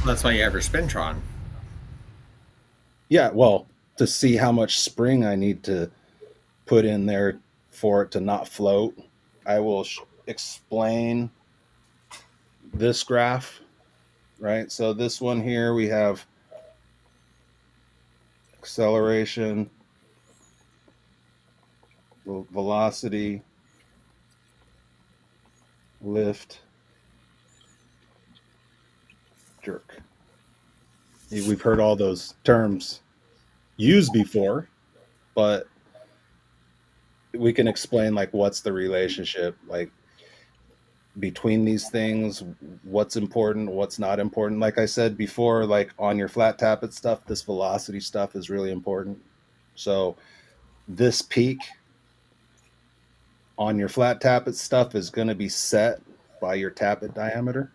That's why you have your Spintron. Yeah, well, to see how much spring I need to put in there for it to not float, I will explain this graph, right? So this one here, we have acceleration, velocity, lift, jerk. We've heard all those terms used before, but we can explain like what's the relationship like between these things, what's important, what's not important. Like I said before, like on your flat tappet stuff, this velocity stuff is really important. So this peak on your flat tappet stuff is going to be set by your tappet diameter.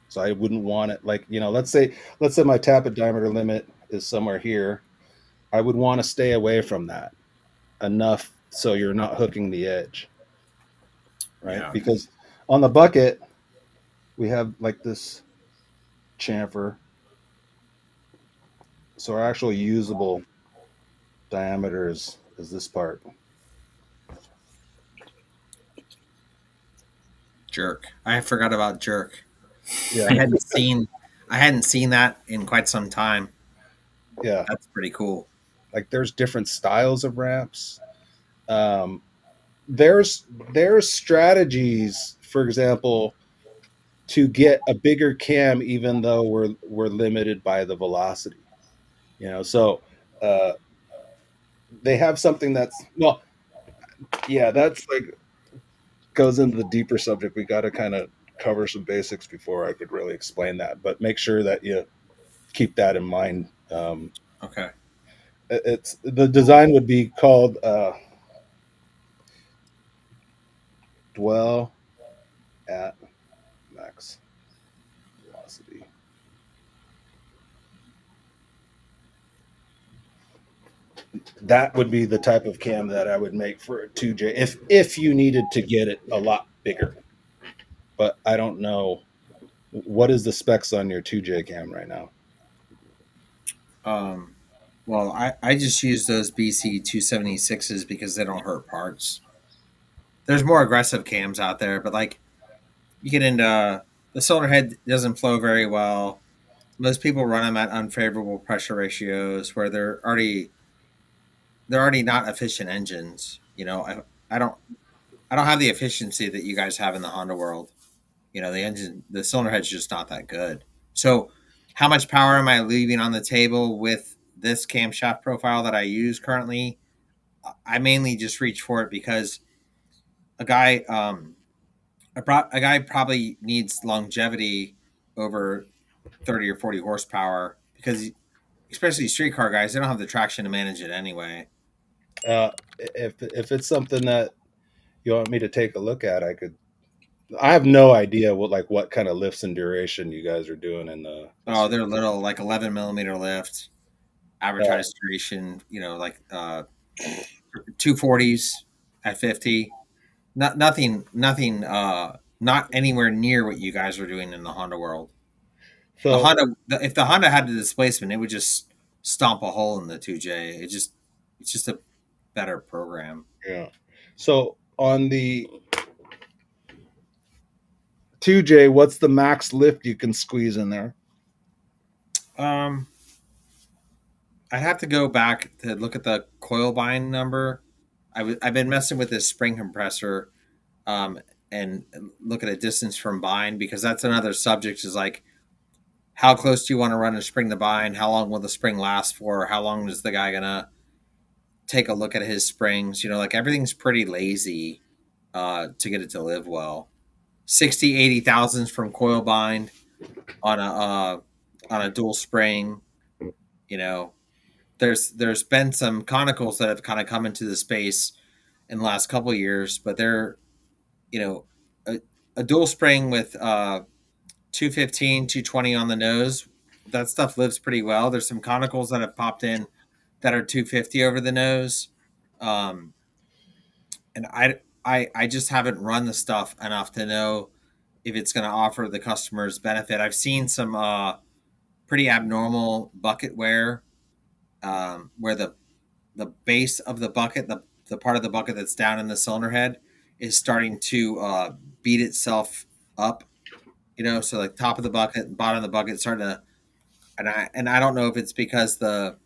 So I wouldn't want it like, let's say my tappet diameter limit is somewhere here. I would want to stay away from that enough so you're not hooking the edge, right? Yeah. Because on the bucket, we have like this chamfer. So our actual usable diameter is this part. Jerk. I forgot about jerk. Yeah. I hadn't seen I hadn't seen that in quite some time. Yeah. That's pretty cool. Like there's different styles of ramps. Um, there's strategies, for example, to get a bigger cam even though we're limited by the velocity. So uh, they have something that's well, yeah, that's like goes into the deeper subject. We got to kind of cover some basics before I could really explain that. But make sure that you keep that in mind. Okay. It's the design would be called dwell at max velocity. That would be the type of cam that I would make for a 2J if you needed to get it a lot bigger. But I don't know what is the specs on your 2J cam right now. Um, well, I just use those BC 276s because they don't hurt parts. There's more aggressive cams out there, but like you get into the cylinder head doesn't flow very well. Most people run them at unfavorable pressure ratios where they're already not efficient engines. I don't I don't have the efficiency that you guys have in the Honda world. The cylinder head's just not that good. So, how much power am I leaving on the table with this camshaft profile that I use currently? I mainly just reach for it because a guy, a guy probably needs longevity over 30 or 40 horsepower because, especially streetcar guys, they don't have the traction to manage it anyway. If it's something that you want me to take a look at, I could. I have no idea what kind of lifts and duration you guys are doing in the Oh, they're series. little, like 11 millimeter lift, Uh, advertised duration, like 240s at 50. Nothing, not anywhere near what you guys are doing in the Honda world. The so Honda, if the Honda had the displacement, it would just stomp a hole in the 2J. It's just a better program. yeah, so on the 2J, what's the max lift you can squeeze in there? Um, I'd have to go back to look at the coil bind number. I've been messing with this spring compressor, um, and look at a distance from bind because that's another subject. Is like how close do you want to run a spring to bind? How long will the spring last for? How long is the guy gonna take a look at his springs? Like everything's pretty lazy to get it to live well. 60, 80 thousands from coil bind on a dual spring. You know, there's been some conicals that have kind of come into the space in the last couple of years, but they're you know a, a dual spring with 215, 220 on the nose. That stuff lives pretty well. There's some conicals that have popped in that are 250 over the nose. Um, and I just haven't run the stuff enough to know if it's going to offer the customers benefit. I've seen some pretty abnormal bucket wear, where the base of the bucket, the part of the bucket that's down in the cylinder head, is starting to beat itself up. So like top of the bucket and bottom of the bucket starting to, and I don't know if it's because the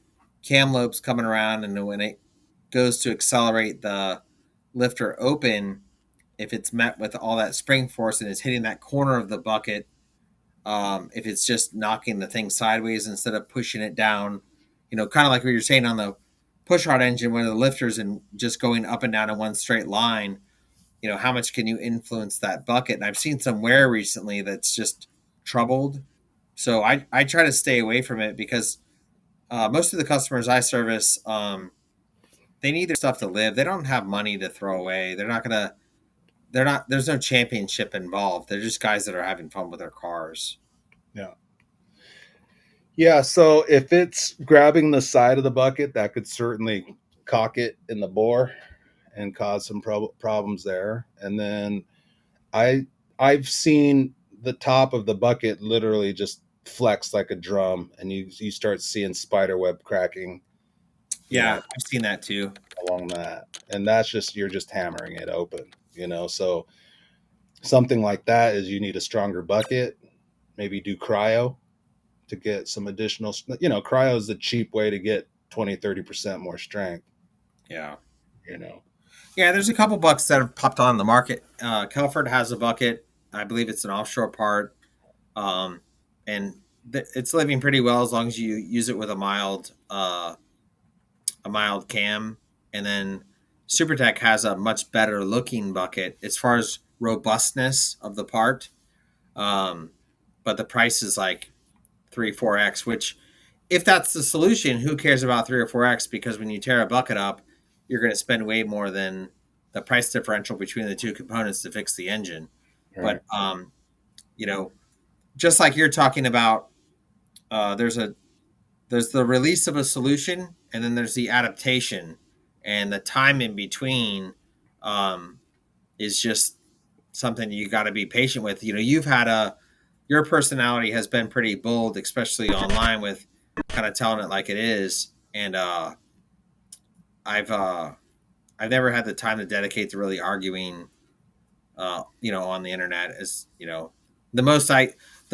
cam lobe's coming around, and when it goes to accelerate the lifter open, if it's met with all that spring force and is hitting that corner of the bucket, if it's just knocking the thing sideways instead of pushing it down, kind of like what you're saying on the push rod engine, when the lifters and just going up and down in one straight line, how much can you influence that bucket? And I've seen some wear recently that's just troubled. So I try to stay away from it because most of the customers I service, they need their stuff to live. They don't have money to throw away. They're not, there's no championship involved. They're just guys that are having fun with their cars. Yeah. Yeah, so if it's grabbing the side of the bucket, that could certainly cock it in the bore and cause some problems there. And then I I've seen the top of the bucket literally just flex like a drum, and you start seeing spider web cracking, you Yeah, know, I've seen that too. along that, and that's just you're just hammering it open, So something like that is you need a stronger bucket, maybe do cryo to get some additional. Cryo is the cheap way to get 20-30% more strength. Yeah. You know, Yeah, there's a couple bucks that have popped on the market. Kelford has a bucket. I believe it's an offshore part. Um, and it's living pretty well as long as you use it with a mild cam. And then SuperTech has a much better looking bucket as far as robustness of the part. Um, but the price is like 3 4x, which, if that's the solution, who cares about 3 or 4x? Because when you tear a bucket up, you're going to spend way more than the price differential between the two components to fix the engine. right? But you know, just like you're talking about, there's the release of a solution, and then there's the adaptation, and the time in between um, is just something you got to be patient with. You've had your personality has been pretty bold, especially online, with kind of telling it like it is. And I've uh, I've never had the time to dedicate to really arguing, on the internet. As the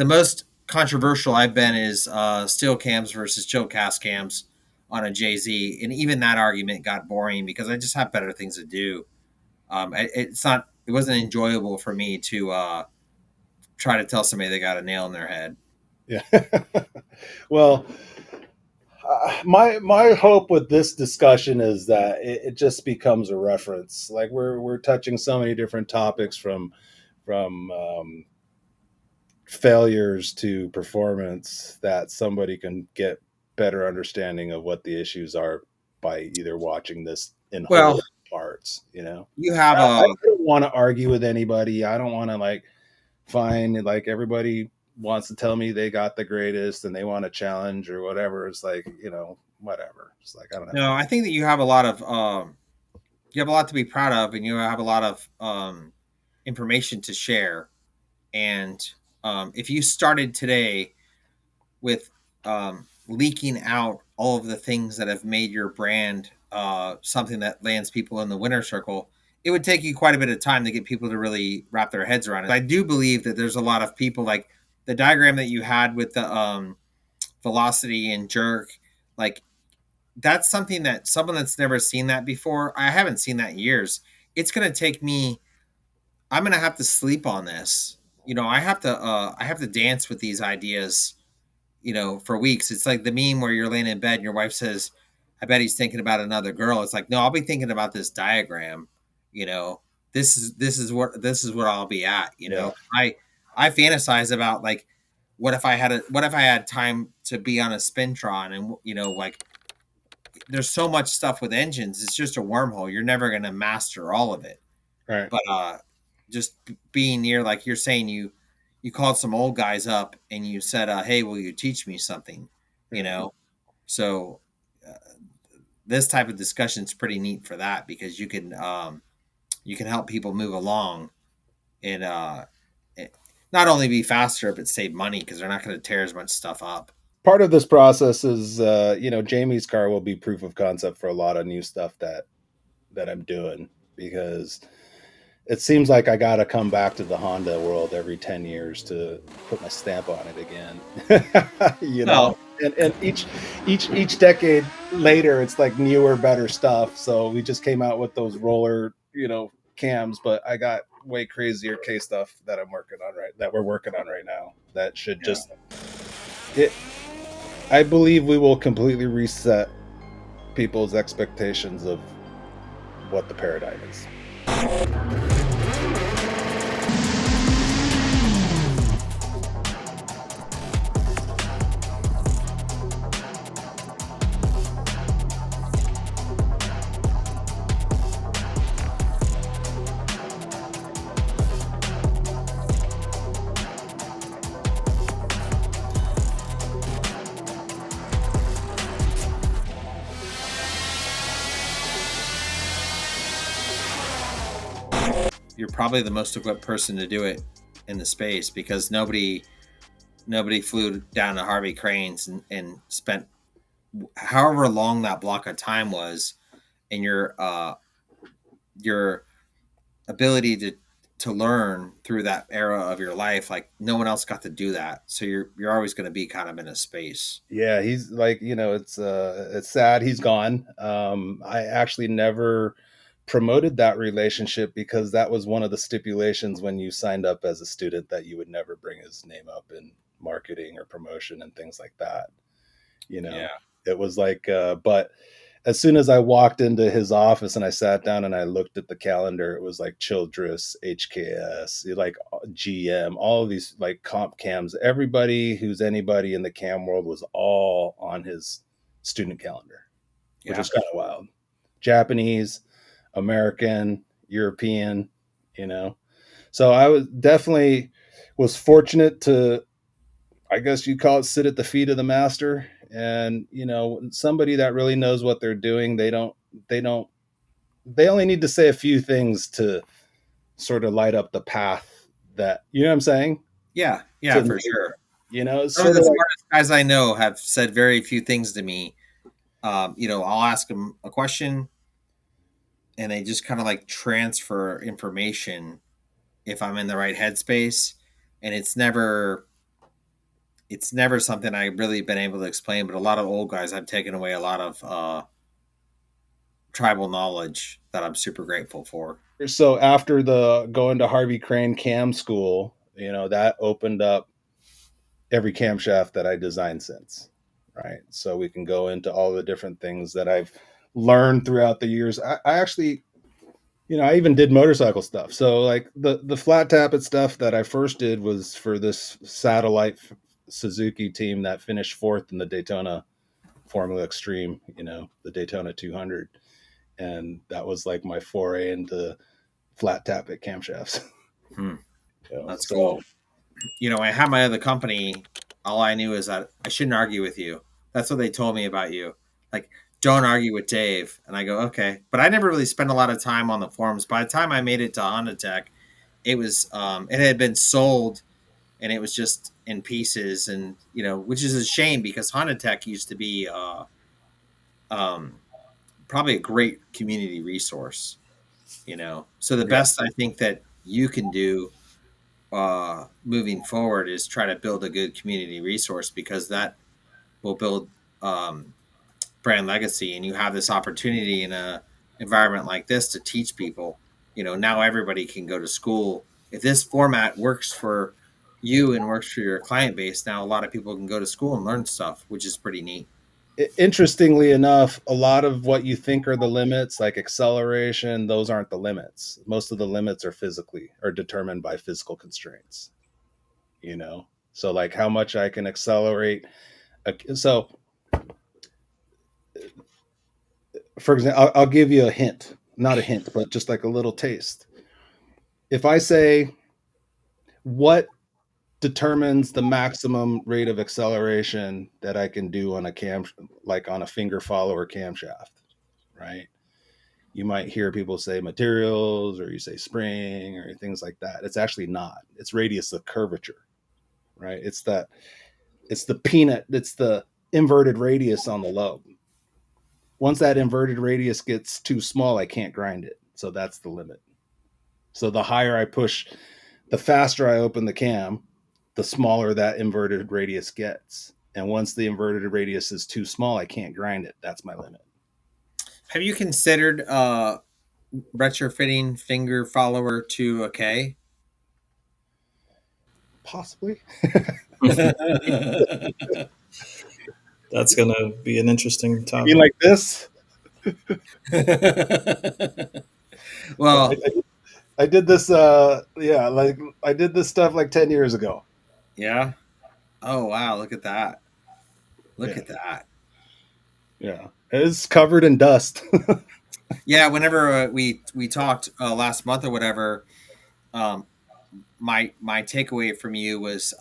most controversial I've been is steel cams versus chill cast cams on a JZ, and even that argument got boring because I just have better things to do. It wasn't enjoyable for me to try to tell somebody they got a nail in their head. Yeah. Well, my hope with this discussion is that it just becomes a reference. Like we're touching so many different topics from failures to performance that somebody can get better understanding of what the issues are by either watching this in whole Well, parts. you have I a don't want to argue with anybody. I don't want to find like everybody wants to tell me they got the greatest and they want a challenge or whatever. It's like, whatever. It's like, I don't have no. I think that you have a lot to be proud of, and you have a lot of information to share. And if you started today with leaking out all of the things that have made your brand something that lands people in the winner circle, it would take you quite a bit of time to get people to really wrap their heads around it. I do believe that there's a lot of people, like the diagram that you had with the velocity and jerk, like that's something that someone that's never seen that before, I haven't seen that in years. It's going to take me, I'm going to have to sleep on this. I have to dance with these ideas, for weeks. It's like the meme where you're laying in bed and your wife says, I bet he's thinking about another girl. It's like, no, I'll be thinking about this diagram. You know, this is what I'll be at. yeah, I fantasize about, like, what if I had time to be on a spintron, and like, there's so much stuff with engines. It's just a wormhole. You're never going to master all of it. right. But just being near, like you're saying, you called some old guys up and you said, hey, will you teach me something? you Yeah, know so uh, this type of discussion is pretty neat for that, because you can help people move along, and it, not only be faster but save money, because they're not going to tear as much stuff up. part of this process is, Jamie's car will be proof of concept for a lot of new stuff that I'm doing, because it seems like I got to come back to the Honda world every 10 years to put my stamp on it again. Well, And each decade later, it's like newer, better stuff. So we just came out with those roller, cams, but I got way crazier K stuff that we're working on right now. That should yeah. just it. I believe we will completely reset people's expectations of what the paradigm is. You're probably the most equipped person to do it in the space, because nobody flew down to Harvey Cranes and spent however long that block of time was, and your ability to learn through that era of your life, like no one else got to do that, so you're always going to be kind of in a space. Yeah, he's like, it's sad he's gone. I actually never promoted that relationship because that was one of the stipulations when you signed up as a student, that you would never bring his name up in marketing or promotion and things like that. You know, Yeah. it was like, but as soon as I walked into his office and I sat down and I looked at the calendar, it was like Childress, HKS, like GM, all of these like comp cams. Everybody who's anybody in the cam world was all on his student calendar, which Yeah. was kind of wild. Japanese, American, European, you know. So I was definitely was fortunate to, I guess you call it, sit at the feet of the master. And somebody that really knows what they're doing, they don't they only need to say a few things to sort of light up the path, that, what I'm saying, Yeah. Yeah, to, for sure. it's Some of sort the of like, smartest guys I know have said very few things to me. I'll ask them a question, and they just kind of like transfer information if I'm in the right headspace, and it's never something I've really been able to explain. But a lot of old guys have taken away a lot of tribal knowledge that I'm super grateful for. so after the going to Harvey Crane cam school, that opened up every camshaft that I designed since, right? So we can go into all the different things that I've learned throughout the years. I actually, I even did motorcycle stuff. So like the flat tappet stuff that I first did was for this satellite Suzuki team that finished fourth in the Daytona Formula Extreme, the Daytona 200, and that was like my foray into flat tappet camshafts. Hmm, that's So cool. I had my other company. All I knew is that I shouldn't argue with you. That's what they told me about you. Like, don't argue with Dave. And I go, okay. But I never really spent a lot of time on the forums. By the time I made it to Honda Tech, it had been sold, and it was just in pieces, and which is a shame, because Honda Tech used to be um, probably a great community resource. So the yeah, best I think that you can do moving forward is try to build a good community resource, because that will build um, brand legacy, and you have this opportunity in a environment like this to teach people. Now everybody can go to school. If this format works for you and works for your client base, now a lot of people can go to school and learn stuff, which is pretty neat. interestingly enough, a lot of what you think are the limits, like acceleration, those aren't the limits. Most of the limits are determined by physical constraints. So like how much I can accelerate. So, for example, I'll give you a hint, not a hint, but just like a little taste. If I say, what determines the maximum rate of acceleration that I can do on a cam, like on a finger follower camshaft, right? You might hear people say materials, or you say spring, or things like that. It's actually not. It's radius of curvature, right? It's that. It's the peanut. It's the inverted radius on the lobe. Once that inverted radius gets too small, I can't grind it. So that's the limit. So the higher I push, the faster I open the cam, the smaller that inverted radius gets. And once the inverted radius is too small, I can't grind it. That's my limit. Have you considered retrofitting finger follower to a K? Possibly. That's gonna be an interesting You mean topic. like this? Well, I did this. Yeah, like I did this stuff like 10 years ago. yeah. Oh wow, look at that. Look Yeah, at that. yeah. It's covered in dust. Yeah, whenever we talked last month or whatever, um, my takeaway from you was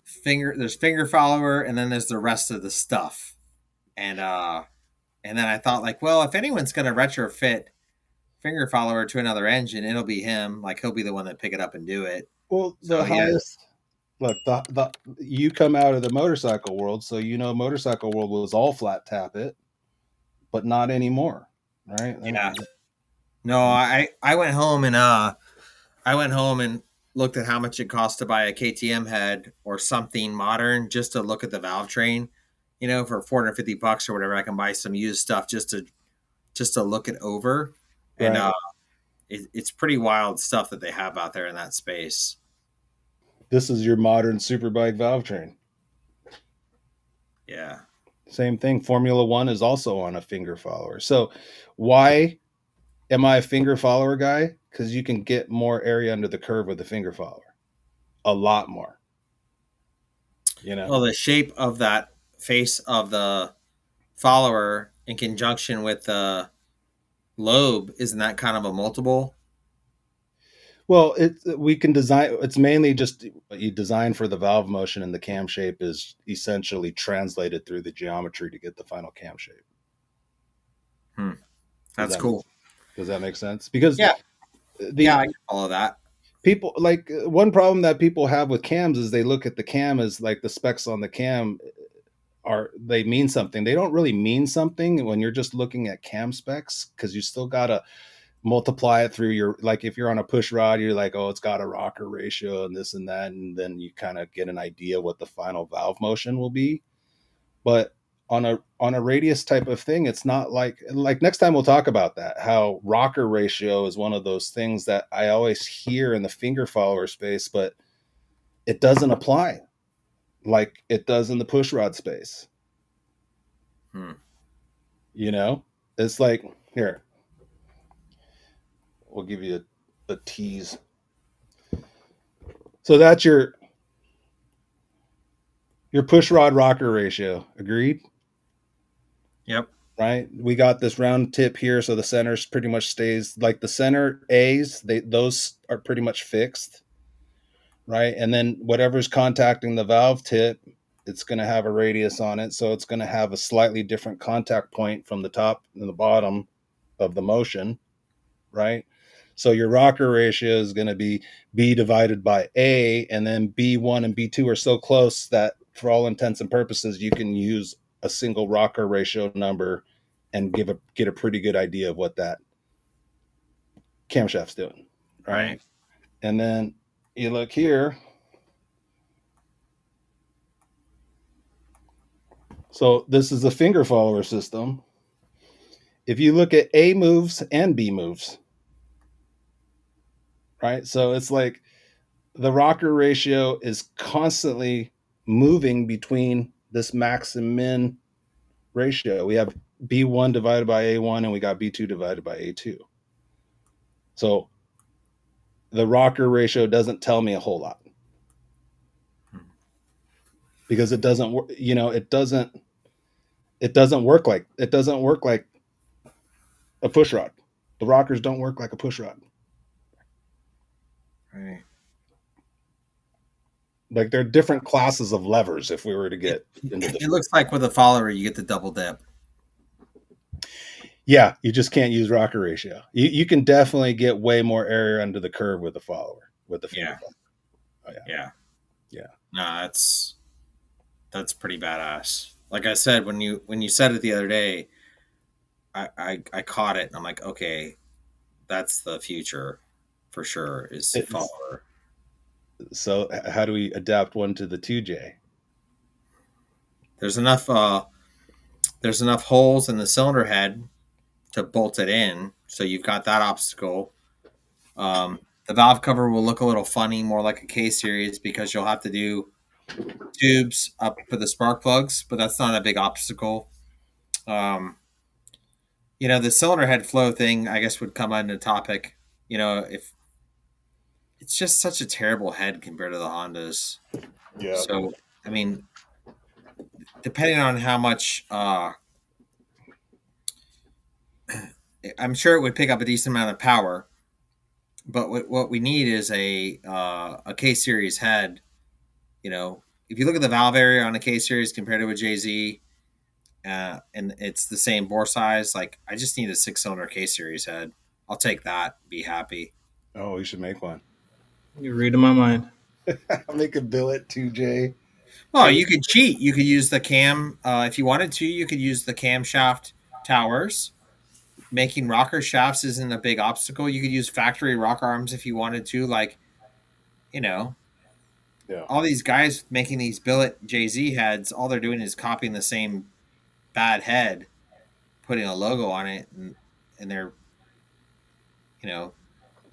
finger. There's finger follower, and then there's the rest of the stuff, and uh, and then I thought like, well, if anyone's gonna retrofit finger follower to another engine, it'll be him. Like he'll be the one that pick it up and do it. Well, the So yeah, highest. Look, the you come out of the motorcycle world, so you know motorcycle world was all flat tappet, but not anymore, right? yeah. No, I went home and I went home and looked at how much it cost to buy a KTM head or something modern just to look at the valve train. You know, for $450 or whatever, I can buy some used stuff just to look it over. And Right. it's pretty wild stuff that they have out there in that space. This is your modern superbike valve train. Yeah. Same thing. Formula One is also on a finger follower. So, why am I a finger follower guy? Because you can get more area under the curve with a finger follower, a lot more. You know. Well, the shape of that face of the follower in conjunction with the lobe, isn't that kind of a multiple? Well, we can design. It's mainly just you design for the valve motion, and the cam shape is essentially translated through the geometry to get the final cam shape. Hmm. Does That's that make cool. Does that make sense? Because Yeah. Yeah, the I can follow that. people like one problem that people have with cams is they look at the cam as like the specs on the cam are they mean something. They don't really mean something when you're just looking at cam specs because you still gotta multiply it through your like if you're on a push rod you're like oh it's got a rocker ratio and this and that and then you kind of get an idea what the final valve motion will be but on a radius type of thing it's not like next time we'll talk about that how rocker ratio is one of those things that I always hear in the finger follower space but it doesn't apply like it does in the push rod space. Hmm. You know, it's like here we'll give you a tease. So that's your push rod rocker ratio. Agreed? Yep. Right? We got this round tip here, so the center pretty much stays like the center A's, those are pretty much fixed, right? And then whatever's contacting the valve tip, it's going to have a radius on it, so it's going to have a slightly different contact point from the top and the bottom of the motion, right? So your rocker ratio is going to be B divided by A, and then B1 and B2 are so close that for all intents and purposes, you can use a single rocker ratio number and get a pretty good idea of what that camshaft's doing, right? Right. And then you look here. So this is a finger follower system. If you look at A moves and B moves, right? So it's like the rocker ratio is constantly moving between this max and min ratio. We have B1 divided by A1 and we got B2 divided by A2. So the rocker ratio doesn't tell me a whole lot because it doesn't work, you know, it doesn't work like a push rod. The rockers don't work like a push rod. Right. Like they're different classes of levers if we were to It get into the it looks like with a follower you get the double dip. yeah, you just can't use rocker ratio. You can definitely get way more area under the curve with a follower, with the finger Yeah. follower. Oh yeah, Yeah. yeah. No, that's That's pretty badass. Like I said, when you said it the other day, I caught it and I'm like, okay, that's the future for sure. Is It's, follower. so how do we adapt one to the 2J? There's enough. There's enough holes in the cylinder head to bolt it in, so you've got that obstacle. The valve cover will look a little funny, more like a K series, because you'll have to do tubes up for the spark plugs, but that's not a big obstacle. Um, the cylinder head flow thing, I guess, would come under topic. If it's just such a terrible head compared to the Hondas. Yeah. So, I mean, depending on how much, I'm sure it would pick up a decent amount of power. But what we need is a K series head. If you look at the valve area on a K series compared to a JZ, and it's the same bore size, like I just need a 6-cylinder K series head. I'll take that. Be happy. Oh, we should make one. You're reading my mind. I'll make a billet 2J. Well, you could cheat. You could use the cam if you wanted to. You could use the camshaft towers. Making rocker shafts isn't a big obstacle. You could use factory rock arms if you wanted to. Like, Yeah. all these guys making these billet JZ heads, all they're doing is copying the same bad head, putting a logo on it, and they're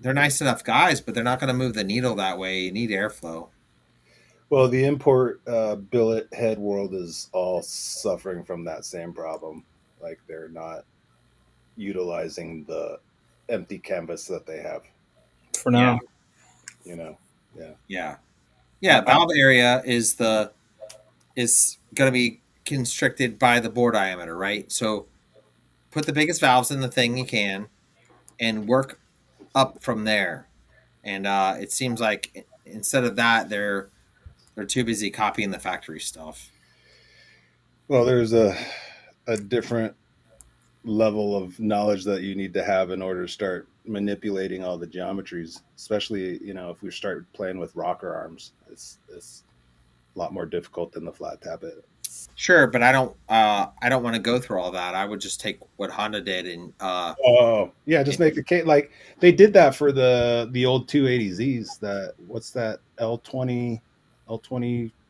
nice enough guys, but they're not going to move the needle that way. You need airflow. Well, the import billet head world is all suffering from that same problem. Like they're not utilizing the empty canvas that they have. For now. Yeah. Yeah. Valve area is going to be constricted by the bore diameter, right? So put the biggest valves in the thing you can, and work up from there. And it seems like instead of that, they're too busy copying the factory stuff. Well, there's a different level of knowledge that you need to have in order to start manipulating all the geometries, especially if we start playing with rocker arms. It's a lot more difficult than the flat tappet. Sure, but I don't want to go through all that. I would just take what Honda did and just make the case. Like they did that for the old 280Zs. That what's that L20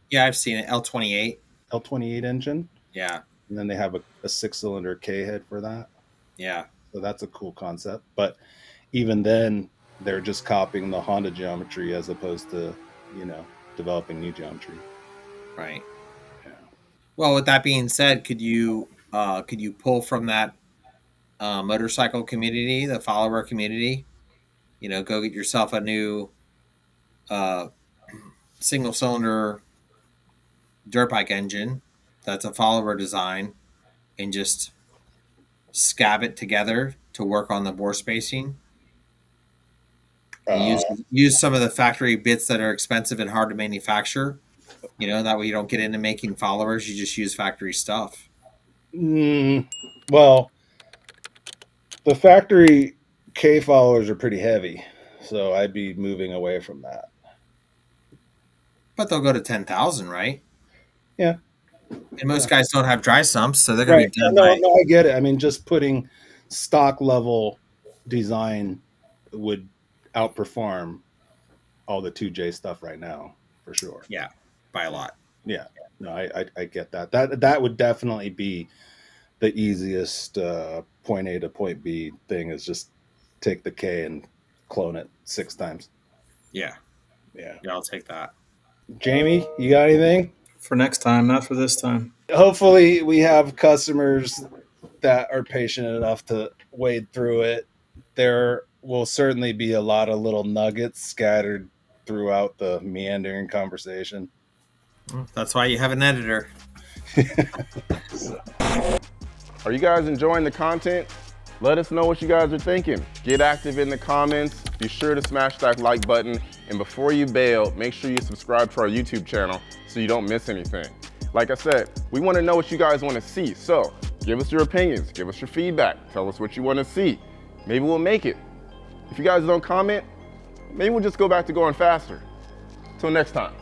yeah, I've seen it. L28 engine. Yeah. And then they have a 6-cylinder K head for that. Yeah. So that's a cool concept. But even then, they're just copying the Honda geometry as opposed to, developing new geometry. Right. Yeah. Well, with that being said, could you pull from that motorcycle community, the follower community? Go get yourself a new single cylinder dirt bike engine that's a follower design, and just scab it together to work on the bore spacing. And use some of the factory bits that are expensive and hard to manufacture. That way you don't get into making followers. You just use factory stuff. Well, the factory K followers are pretty heavy, so I'd be moving away from that. But they'll go to 10,000, right? Yeah. And most guys don't have dry sumps, so they're going to be done. No, I get it. I mean, just putting stock level design would outperform all the 2J stuff right now, for sure. Yeah, by a lot. Yeah, no, I get that. That would definitely be the easiest point A to point B thing, is just take the K and clone it 6 times. Yeah, yeah. I'll take that. Jamie, you got anything? For next time, not for this time. Hopefully we have customers that are patient enough to wade through it. There will certainly be a lot of little nuggets scattered throughout the meandering conversation. That's why you have an editor. Are you guys enjoying the content? Let us know what you guys are thinking. Get active in the comments. Be sure to smash that like button. And before you bail, make sure you subscribe to our YouTube channel so you don't miss anything. Like I said, we want to know what you guys want to see. So give us your opinions, give us your feedback, tell us what you want to see. Maybe we'll make it. If you guys don't comment, maybe we'll just go back to going faster. Till next time.